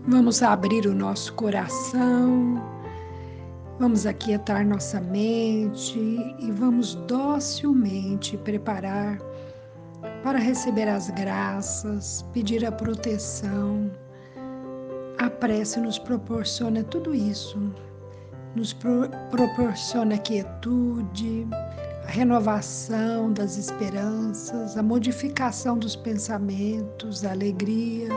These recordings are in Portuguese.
Vamos abrir o nosso coração, vamos aquietar nossa mente e vamos docilmente preparar para receber as graças, pedir a proteção. A prece nos proporciona tudo isso, nos proporciona quietude, a renovação das esperanças, a modificação dos pensamentos, a alegria.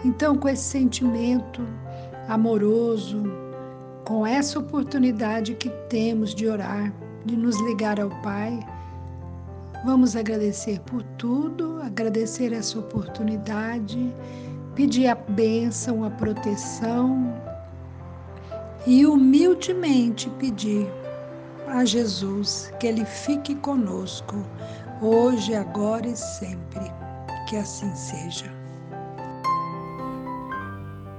Então, com esse sentimento amoroso, com essa oportunidade que temos de orar, de nos ligar ao Pai, vamos agradecer por tudo, agradecer essa oportunidade, pedir a bênção, a proteção e humildemente pedir a Jesus que Ele fique conosco, hoje, agora e sempre. Que assim seja.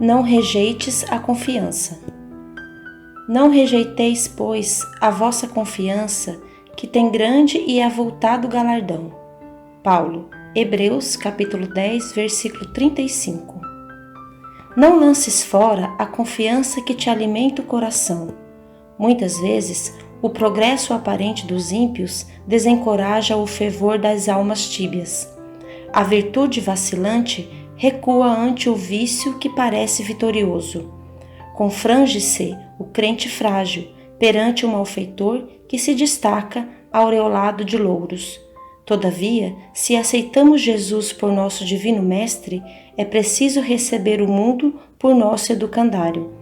Não rejeites a confiança. Não rejeiteis, pois, a vossa confiança, que tem grande e avultado galardão. Paulo, Hebreus, capítulo 10, versículo 35. Não lances fora a confiança que te alimenta o coração. Muitas vezes, o progresso aparente dos ímpios desencoraja o fervor das almas tíbias. A virtude vacilante recua ante o vício que parece vitorioso. Confrange-se o crente frágil perante o malfeitor que se destaca aureolado de louros. Todavia, se aceitamos Jesus por nosso divino mestre, é preciso receber o mundo por nosso educandário.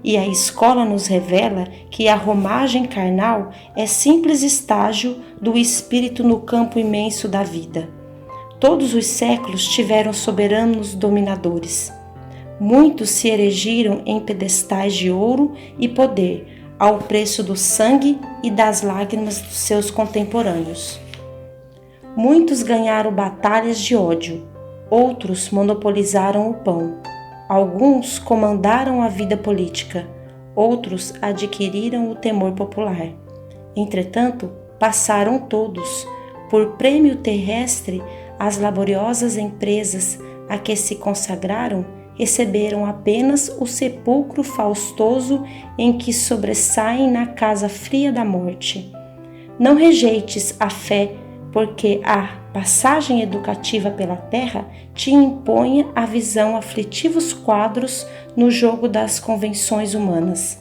E a escola nos revela que a romagem carnal é simples estágio do espírito no campo imenso da vida. Todos os séculos tiveram soberanos dominadores. Muitos se erigiram em pedestais de ouro e poder, ao preço do sangue e das lágrimas dos seus contemporâneos. Muitos ganharam batalhas de ódio, outros monopolizaram o pão. Alguns comandaram a vida política, outros adquiriram o temor popular. Entretanto, passaram todos, por prêmio terrestre, as laboriosas empresas a que se consagraram receberam apenas o sepulcro faustoso em que sobressaem na casa fria da morte. Não rejeites a fé, porque a passagem educativa pela terra te imponha a visão aflitivos quadros no jogo das convenções humanas.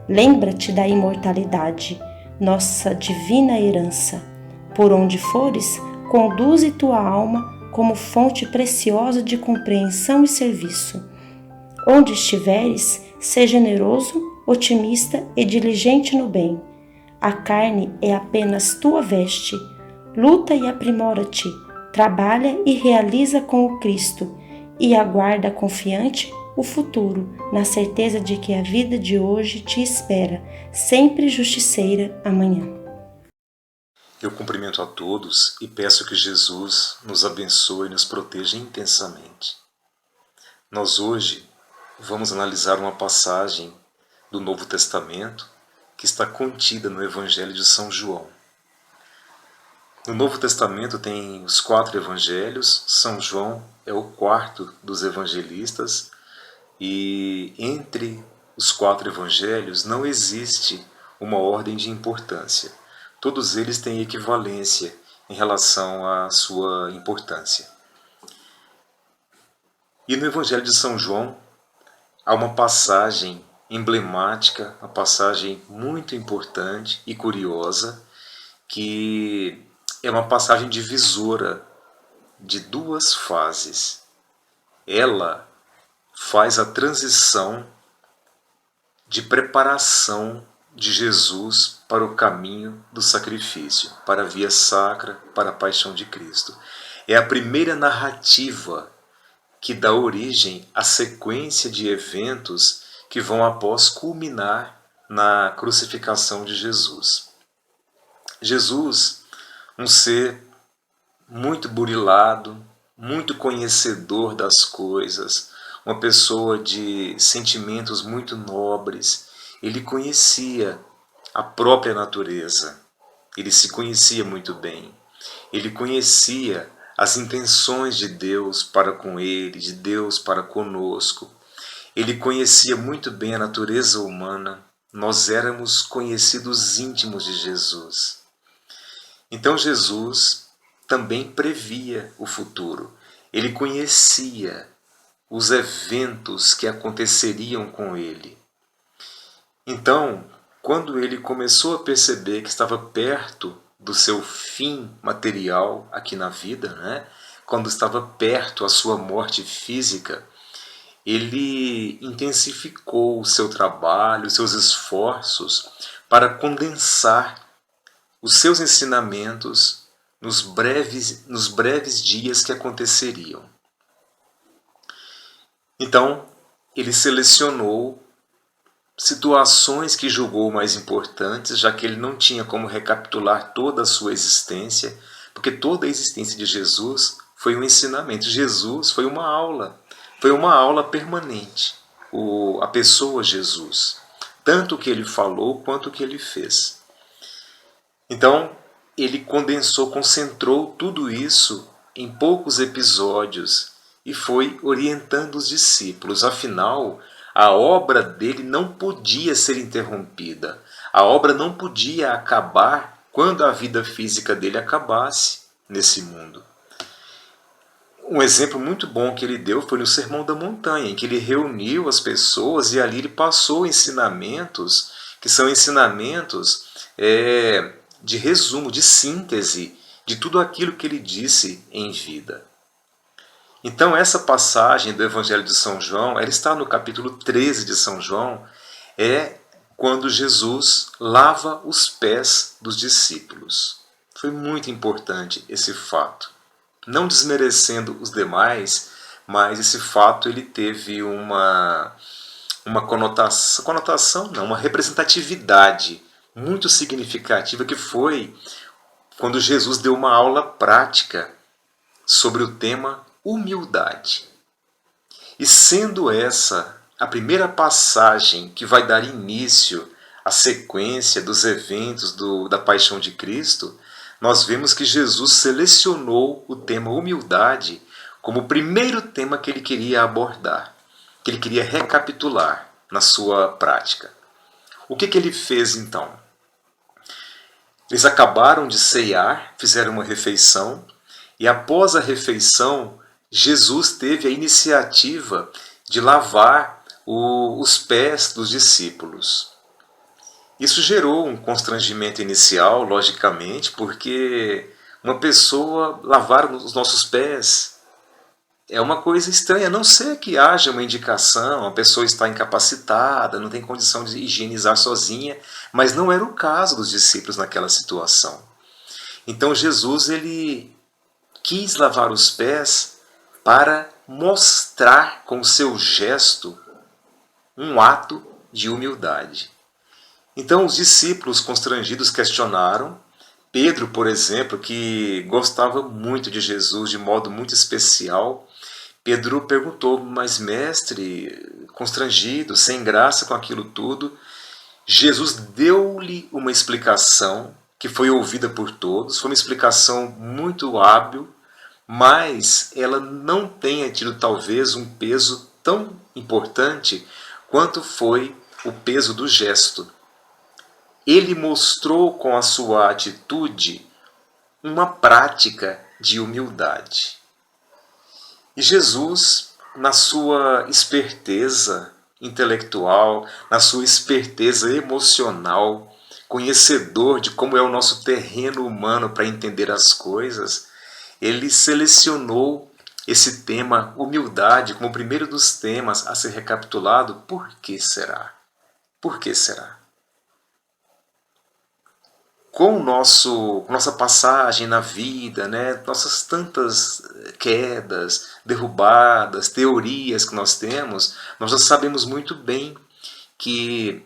Lembra-te da imortalidade, nossa divina herança. Por onde fores, conduze tua alma como fonte preciosa de compreensão e serviço. Onde estiveres, sê generoso, otimista e diligente no bem. A carne é apenas tua veste. Luta e aprimora-te, trabalha e realiza com o Cristo, e aguarda confiante o futuro, na certeza de que a vida de hoje te espera, sempre justiceira amanhã. Eu cumprimento a todos e peço que Jesus nos abençoe e nos proteja intensamente. Nós hoje vamos analisar uma passagem do Novo Testamento que está contida no Evangelho de São João. No Novo Testamento tem os 4 evangelhos, São João é o 4º dos evangelistas e entre os 4 evangelhos não existe uma ordem de importância. Todos eles têm equivalência em relação à sua importância. E no Evangelho de São João há uma passagem emblemática, uma passagem muito importante e curiosa, que é uma passagem divisora de 2 fases. Ela faz a transição de preparação de Jesus para o caminho do sacrifício, para a via sacra, para a paixão de Cristo. É a primeira narrativa que dá origem à sequência de eventos que vão após culminar na crucificação de Jesus. Jesus, um ser muito burilado, muito conhecedor das coisas, uma pessoa de sentimentos muito nobres, ele conhecia a própria natureza, ele se conhecia muito bem, ele conhecia as intenções de Deus para com ele, de Deus para conosco. Ele conhecia muito bem a natureza humana. Nós éramos conhecidos íntimos de Jesus. Então Jesus também previa o futuro. Ele conhecia os eventos que aconteceriam com ele. Então, quando ele começou a perceber que estava perto do seu fim material aqui na vida, né? Quando estava perto a sua morte física, ele intensificou o seu trabalho, os seus esforços para condensar os seus ensinamentos nos breves dias que aconteceriam. Então, ele selecionou situações que julgou mais importantes, já que ele não tinha como recapitular toda a sua existência, porque toda a existência de Jesus foi um ensinamento. Jesus foi uma aula permanente, a pessoa Jesus, tanto o que ele falou quanto o que ele fez. Então, ele concentrou tudo isso em poucos episódios e foi orientando os discípulos. Afinal, a obra dele não podia ser interrompida. A obra não podia acabar quando a vida física dele acabasse nesse mundo. Um exemplo muito bom que ele deu foi no Sermão da Montanha, em que ele reuniu as pessoas e ali ele passou ensinamentos, que são ensinamentos de resumo, de síntese de tudo aquilo que ele disse em vida. Então essa passagem do Evangelho de São João, ela está no capítulo 13 de São João, é quando Jesus lava os pés dos discípulos. Foi muito importante esse fato. Não desmerecendo os demais, mas esse fato ele teve uma uma representatividade muito significativa, que foi quando Jesus deu uma aula prática sobre o tema humildade. E sendo essa a primeira passagem que vai dar início à sequência dos eventos da Paixão de Cristo, nós vemos que Jesus selecionou o tema humildade como o primeiro tema que ele queria abordar, que ele queria recapitular na sua prática. O que ele fez então? Eles acabaram de ceiar, fizeram uma refeição, e após a refeição, Jesus teve a iniciativa de lavar os pés dos discípulos. Isso gerou um constrangimento inicial, logicamente, porque uma pessoa lavar os nossos pés é uma coisa estranha, a não ser que haja uma indicação, a pessoa está incapacitada, não tem condição de higienizar sozinha, mas não era o caso dos discípulos naquela situação. Então Jesus ele quis lavar os pés para mostrar com o seu gesto um ato de humildade. Então os discípulos constrangidos questionaram. Pedro, por exemplo, que gostava muito de Jesus de modo muito especial, Pedro perguntou: mas mestre, constrangido, sem graça com aquilo tudo, Jesus deu-lhe uma explicação que foi ouvida por todos, foi uma explicação muito hábil, mas ela não tenha tido talvez um peso tão importante quanto foi o peso do gesto. Ele mostrou com a sua atitude uma prática de humildade. E Jesus, na sua esperteza intelectual, na sua esperteza emocional, conhecedor de como é o nosso terreno humano para entender as coisas, ele selecionou esse tema humildade como o primeiro dos temas a ser recapitulado. Por que será? Por que será? Com nossa passagem na vida, né, nossas tantas quedas, derrubadas, teorias que nós temos, nós já sabemos muito bem que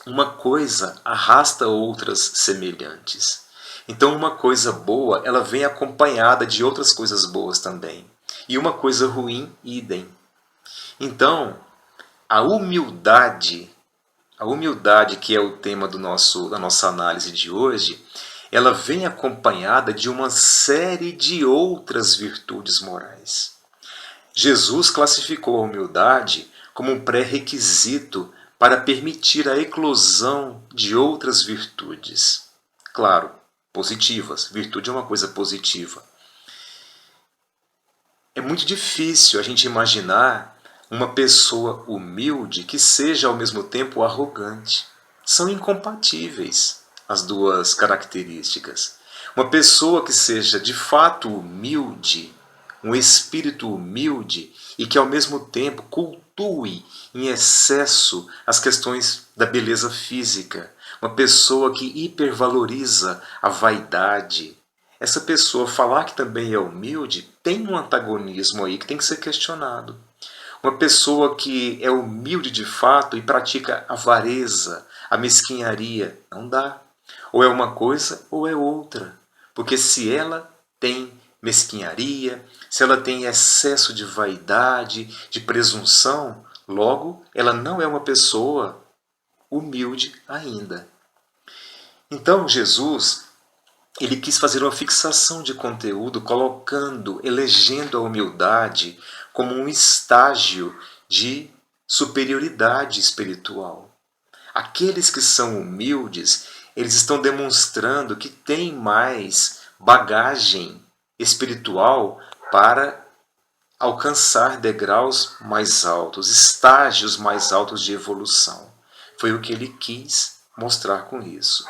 uma coisa arrasta outras semelhantes. Então uma coisa boa, ela vem acompanhada de outras coisas boas também. E uma coisa ruim, idem. Então, a humildade que é o tema da nossa análise de hoje, ela vem acompanhada de uma série de outras virtudes morais. Jesus classificou a humildade como um pré-requisito para permitir a eclosão de outras virtudes. Claro, positivas. Virtude é uma coisa positiva. É muito difícil a gente imaginar uma pessoa humilde que seja ao mesmo tempo arrogante. São incompatíveis as duas características. Uma pessoa que seja de fato humilde, um espírito humilde e que ao mesmo tempo cultue em excesso as questões da beleza física. Uma pessoa que hipervaloriza a vaidade. Essa pessoa falar que também é humilde tem um antagonismo aí que tem que ser questionado. Uma pessoa que é humilde de fato e pratica a avareza, a mesquinharia, não dá. Ou é uma coisa ou é outra. Porque se ela tem mesquinharia, se ela tem excesso de vaidade, de presunção, logo ela não é uma pessoa humilde ainda. Então Jesus, ele quis fazer uma fixação de conteúdo, elegendo a humildade como um estágio de superioridade espiritual. Aqueles que são humildes, eles estão demonstrando que têm mais bagagem espiritual para alcançar degraus mais altos, estágios mais altos de evolução. Foi o que ele quis mostrar com isso.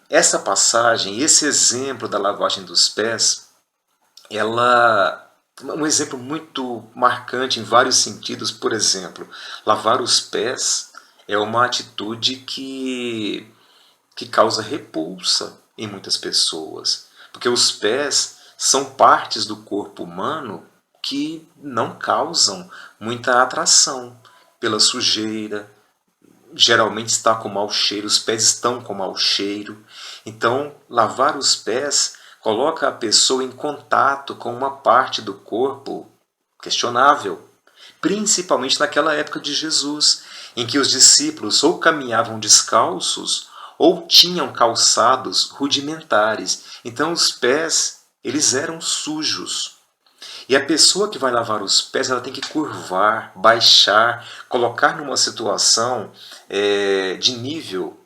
Essa passagem, esse exemplo da lavagem dos pés, um exemplo muito marcante em vários sentidos. Por exemplo, lavar os pés é uma atitude que causa repulsa em muitas pessoas, porque os pés são partes do corpo humano que não causam muita atração pela sujeira. Geralmente está com mau cheiro, os pés estão com mau cheiro. Então, lavar os pés coloca a pessoa em contato com uma parte do corpo questionável, principalmente naquela época de Jesus, em que os discípulos ou caminhavam descalços ou tinham calçados rudimentares. Então, os pés, eles eram sujos. E a pessoa que vai lavar os pés, ela tem que curvar, baixar, colocar numa situação de nível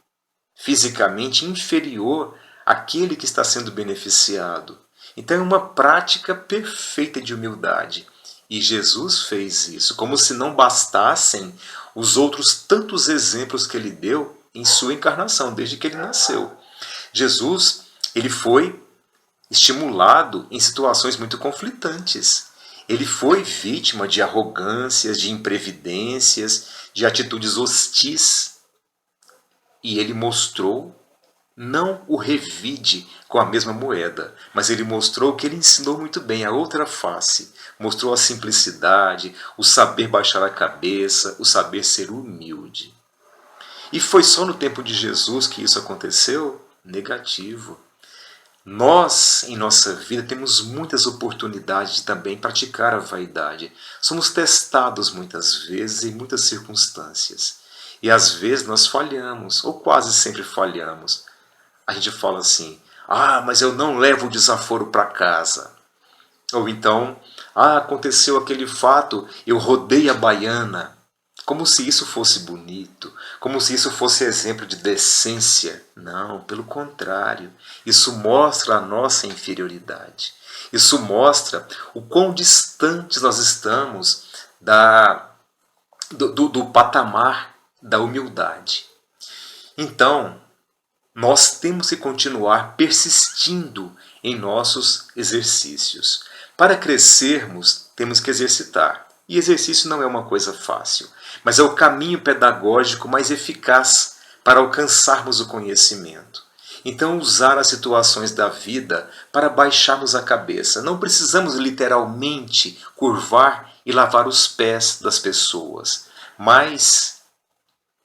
fisicamente inferior àquele que está sendo beneficiado. Então é uma prática perfeita de humildade. E Jesus fez isso, como se não bastassem os outros tantos exemplos que ele deu em sua encarnação, desde que ele nasceu. Jesus, ele foi estimulado em situações muito conflitantes. Ele foi vítima de arrogâncias, de imprevidências, de atitudes hostis. E ele mostrou, não o revide com a mesma moeda, mas ele mostrou que ele ensinou muito bem, a outra face. Mostrou a simplicidade, o saber baixar a cabeça, o saber ser humilde. E foi só no tempo de Jesus que isso aconteceu? Negativo. Nós, em nossa vida, temos muitas oportunidades de também praticar a vaidade. Somos testados muitas vezes em muitas circunstâncias. E às vezes nós falhamos, ou quase sempre falhamos. A gente fala assim, mas eu não levo o desaforo para casa. Ou então, aconteceu aquele fato, eu rodei a baiana. Como se isso fosse bonito, como se isso fosse exemplo de decência. Não, pelo contrário. Isso mostra a nossa inferioridade. Isso mostra o quão distantes nós estamos do patamar da humildade. Então, nós temos que continuar persistindo em nossos exercícios. Para crescermos, temos que exercitar. E exercício não é uma coisa fácil, mas é o caminho pedagógico mais eficaz para alcançarmos o conhecimento. Então, usar as situações da vida para baixarmos a cabeça. Não precisamos literalmente curvar e lavar os pés das pessoas, mas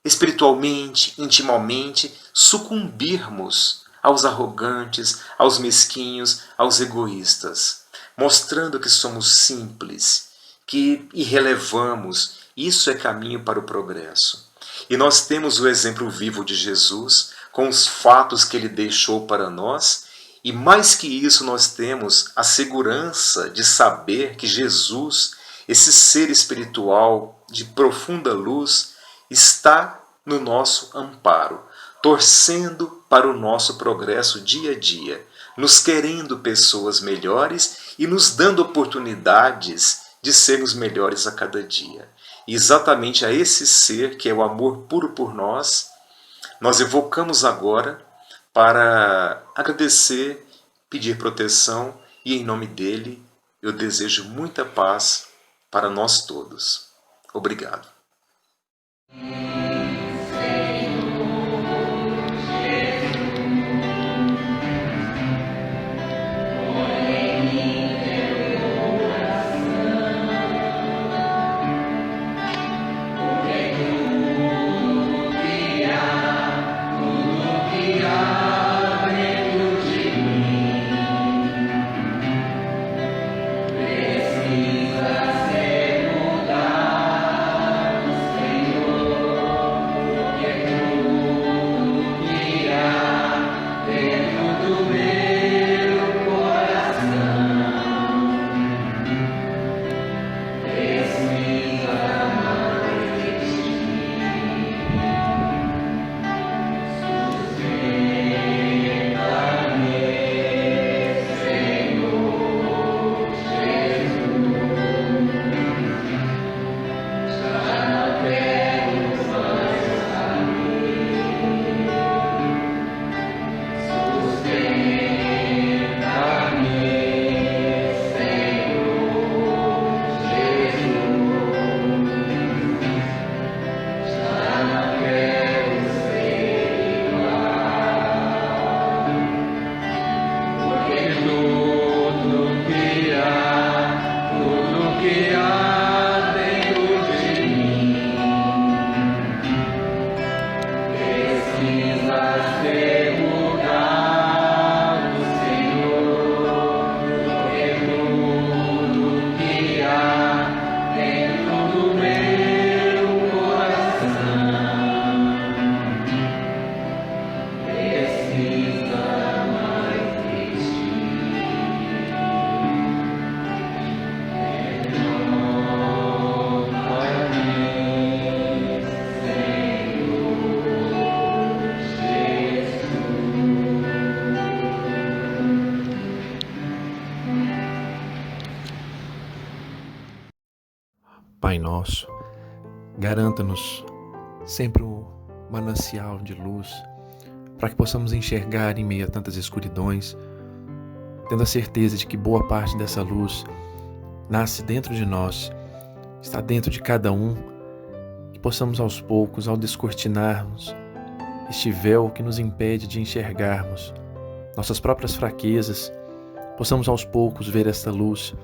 espiritualmente, intimamente, sucumbirmos aos arrogantes, aos mesquinhos, aos egoístas, mostrando que somos simples, que irrelevamos. Isso é caminho para o progresso. E nós temos o exemplo vivo de Jesus, com os fatos que ele deixou para nós, e mais que isso nós temos a segurança de saber que Jesus, esse ser espiritual de profunda luz está no nosso amparo, torcendo para o nosso progresso dia a dia, nos querendo pessoas melhores e nos dando oportunidades de sermos melhores a cada dia. E exatamente a esse ser, que é o amor puro por nós evocamos agora para agradecer, pedir proteção e, em nome dele, eu desejo muita paz para nós todos. Obrigado. Pai nosso, garanta-nos sempre um manancial de luz, para que possamos enxergar em meio a tantas escuridões, tendo a certeza de que boa parte dessa luz nasce dentro de nós, está dentro de cada um, que possamos aos poucos, ao descortinarmos este véu que nos impede de enxergarmos nossas próprias fraquezas, possamos aos poucos ver esta luz,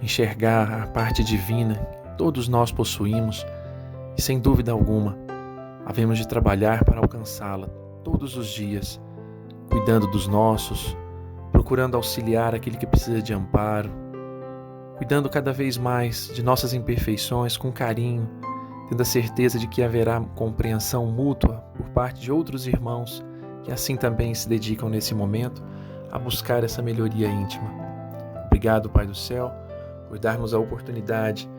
enxergar a parte divina que todos nós possuímos e, sem dúvida alguma, havemos de trabalhar para alcançá-la todos os dias, cuidando dos nossos, procurando auxiliar aquele que precisa de amparo, cuidando cada vez mais de nossas imperfeições com carinho, tendo a certeza de que haverá compreensão mútua por parte de outros irmãos que assim também se dedicam nesse momento a buscar essa melhoria íntima. Obrigado, Pai do Céu, por darmos a oportunidade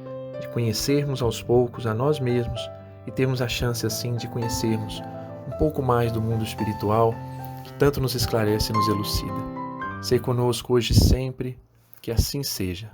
de conhecermos aos poucos a nós mesmos e termos a chance assim de conhecermos um pouco mais do mundo espiritual que tanto nos esclarece e nos elucida. Sei conosco hoje e sempre, que assim seja.